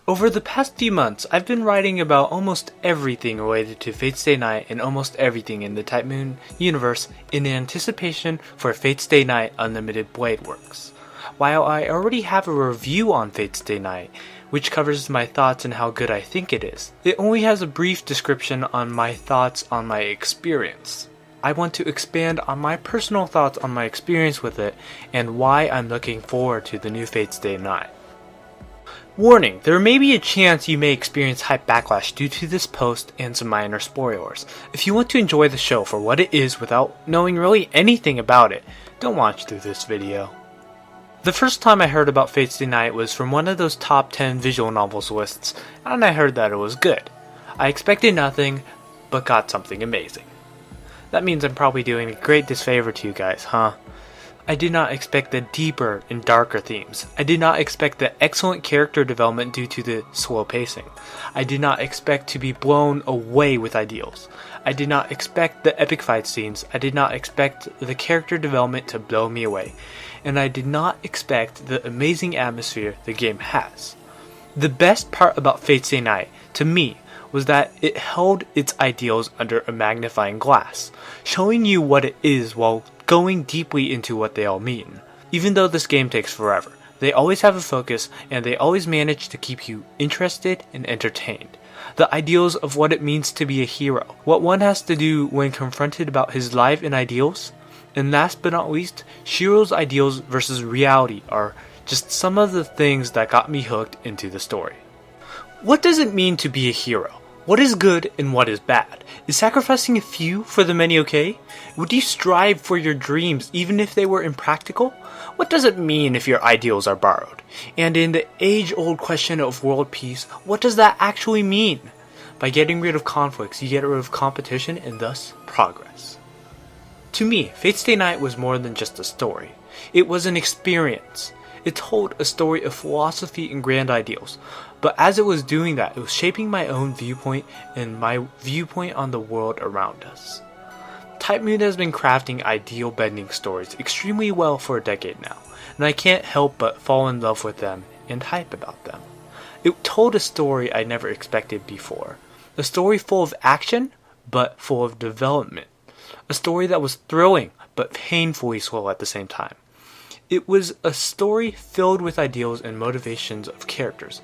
Over the past few months, I've been writing about almost everything related to Fate Stay Night and almost everything in the Type Moon universe in anticipation for Fate Stay Night Unlimited Blade Works. While I already have a review on Fate Stay Night, which covers my thoughts and how good I think it is, it only has a brief description on my thoughts on my experience. I want to expand on my personal thoughts on my experience with it and why I'm looking forward to the new Fate Stay Night. Warning, there may be a chance you may experience hype backlash due to this post and some minor spoilers. If you want to enjoy the show for what it is without knowing really anything about it, don't watch through this video. The first time I heard about Fate Stay Night was from one of those top 10 visual novels lists, and I heard that it was good. I expected nothing, but got something amazing. That means I'm probably doing a great disfavor to you guys, huh? I did not expect the deeper and darker themes. I did not expect the excellent character development due to the slow pacing. I did not expect to be blown away with ideals. I did not expect the epic fight scenes. I did not expect the character development to blow me away. And I did not expect the amazing atmosphere the game has. The best part about Fate Stay Night, to me, was that it held its ideals under a magnifying glass, showing you what it is while going deeply into what they all mean. Even though this game takes forever, they always have a focus and they always manage to keep you interested and entertained. The ideals of what it means to be a hero, what one has to do when confronted about his life and ideals, and last but not least, Shiro's ideals versus reality are just some of the things that got me hooked into the story. What does it mean to be a hero? What is good and what is bad? Is sacrificing a few for the many okay? Would you strive for your dreams even if they were impractical? What does it mean if your ideals are borrowed? And in the age-old question of world peace, what does that actually mean? By getting rid of conflicts, you get rid of competition and thus progress. To me, Fate Stay Night was more than just a story. It was an experience. It told a story of philosophy and grand ideals, but as it was doing that, it was shaping my own viewpoint and my viewpoint on the world around us. Type Moon has been crafting ideal bending stories extremely well for a decade now, and I can't help but fall in love with them and hype about them. It told a story I never expected before. A story full of action, but full of development. A story that was thrilling, but painfully slow at the same time. It was a story filled with ideals and motivations of characters,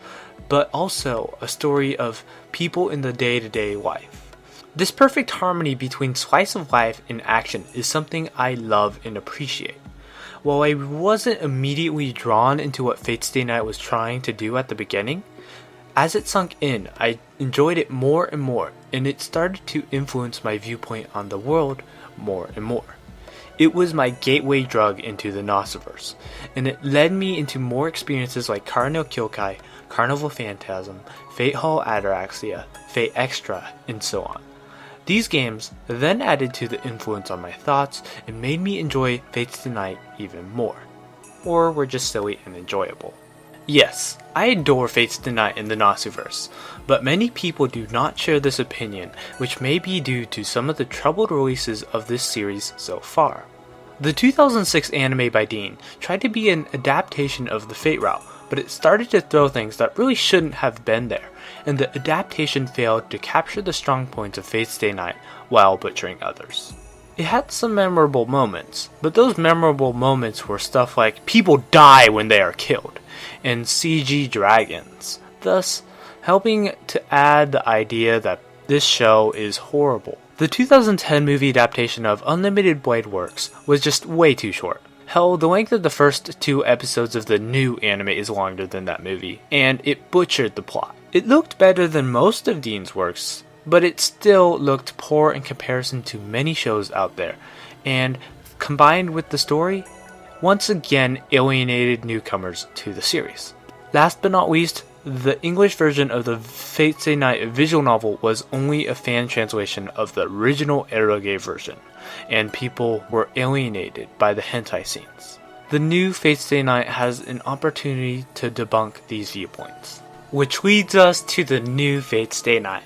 but also a story of people in the day-to-day life. This perfect harmony between slice of life and action is something I love and appreciate. While I wasn't immediately drawn into what Fate Stay Night was trying to do at the beginning, as it sunk in, I enjoyed it more and more, and it started to influence my viewpoint on the world more and more. It was my gateway drug into the Gnostiverse, and it led me into more experiences like Cardinal Kyokai, Carnival Phantasm, Fate Hall Ataraxia, Fate Extra, and so on. These games then added to the influence on my thoughts and made me enjoy Fate Stay Night even more. Or were just silly and enjoyable. Yes, I adore Fate Stay Night in the Gnostiverse, but many people do not share this opinion, which may be due to some of the troubled releases of this series so far. The 2006 anime by Dean tried to be an adaptation of the Fate route, but it started to throw things that really shouldn't have been there, and the adaptation failed to capture the strong points of Fate Stay Night while butchering others. It had some memorable moments, but those memorable moments were stuff like people die when they are killed, and CG dragons, thus helping to add the idea that this show is horrible. The 2010 movie adaptation of Unlimited Blade Works was just way too short. Hell, the length of the first 2 episodes of the new anime is longer than that movie, and it butchered the plot. It looked better than most of Dean's works, but it still looked poor in comparison to many shows out there, and combined with the story, once again alienated newcomers to the series. Last but not least, the English version of the Fate Stay Night visual novel was only a fan translation of the original eroge version, and people were alienated by the hentai scenes. The new Fate Stay Night has an opportunity to debunk these viewpoints. Which leads us to the new Fate Stay Night.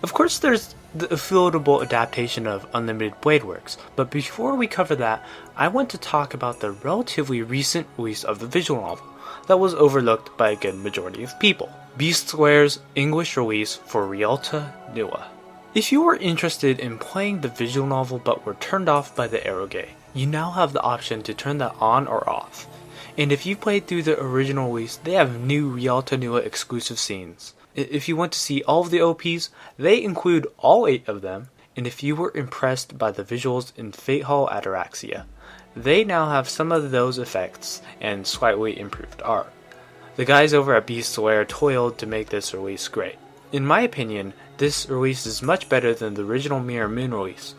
Of course there's the affordable adaptation of Unlimited Blade Works, but before we cover that, I want to talk about the relatively recent release of the visual novel that was overlooked by a good majority of people. Beastware's English release for Rialta Nua. If you were interested in playing the visual novel but were turned off by the eroge, you now have the option to turn that on or off. And if you played through the original release, they have new Rialta Nua exclusive scenes. If you want to see all of the OPs, they include all 8 of them, and if you were impressed by the visuals in Fate Hall Ataraxia, they now have some of those effects and slightly improved art. The guys over at Beastware toiled to make this release great. In my opinion, this release is much better than the original Mirror Moon release,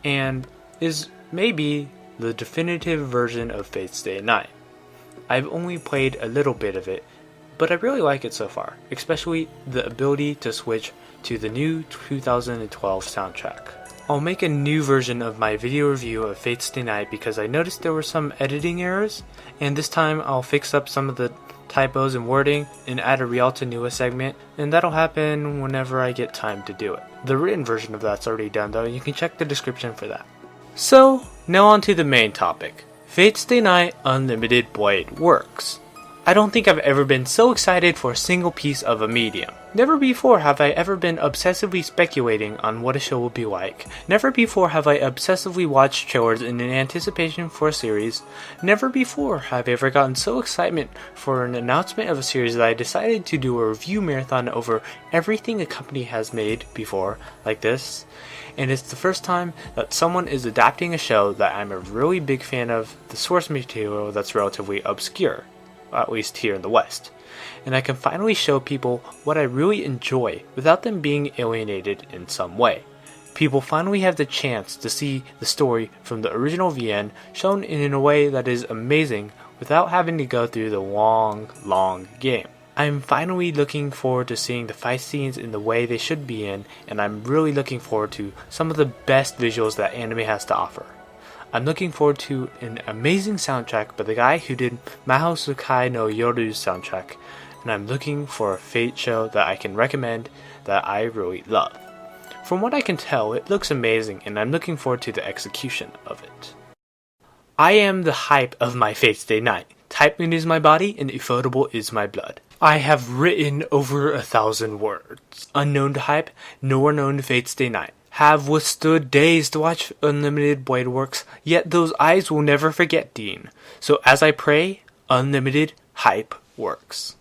and is maybe the definitive version of Fate Stay Night. I've only played a little bit of it, but I really like it so far, especially the ability to switch to the new 2012 soundtrack. I'll make a new version of my video review of Fate Stay Night because I noticed there were some editing errors, and this time I'll fix up some of the typos and wording and add a Rialta Nua segment, and that'll happen whenever I get time to do it. The written version of that's already done though, you can check the description for that. So, now on to the main topic. Fate Stay Night Unlimited Blade Works. I don't think I've ever been so excited for a single piece of a medium. Never before have I ever been obsessively speculating on what a show will be like. Never before have I obsessively watched trailers in anticipation for a series. Never before have I ever gotten so excited for an announcement of a series that I decided to do a review marathon over everything a company has made before, like this. And it's the first time that someone is adapting a show that I'm a really big fan of, the source material that's relatively obscure, at least here in the West. And I can finally show people what I really enjoy without them being alienated in some way. People finally have the chance to see the story from the original VN shown in a way that is amazing without having to go through the long game. I'm finally looking forward to seeing the fight scenes in the way they should be in, and I'm really looking forward to some of the best visuals that anime has to offer. I'm looking forward to an amazing soundtrack by the guy who did Mahou Tsukai no Yoru's soundtrack, and I'm looking for a Fate show that I can recommend that I really love. From what I can tell, it looks amazing, and I'm looking forward to the execution of it. I am the hype of my Fate Stay Night. Type Moon is my body, and Ufotable is my blood. I have written over 1,000 words. Unknown to hype, nor known to Fate Stay Night. Have withstood days to watch Unlimited Blade Works, yet those eyes will never forget Dean. So as I pray, Unlimited Hype Works.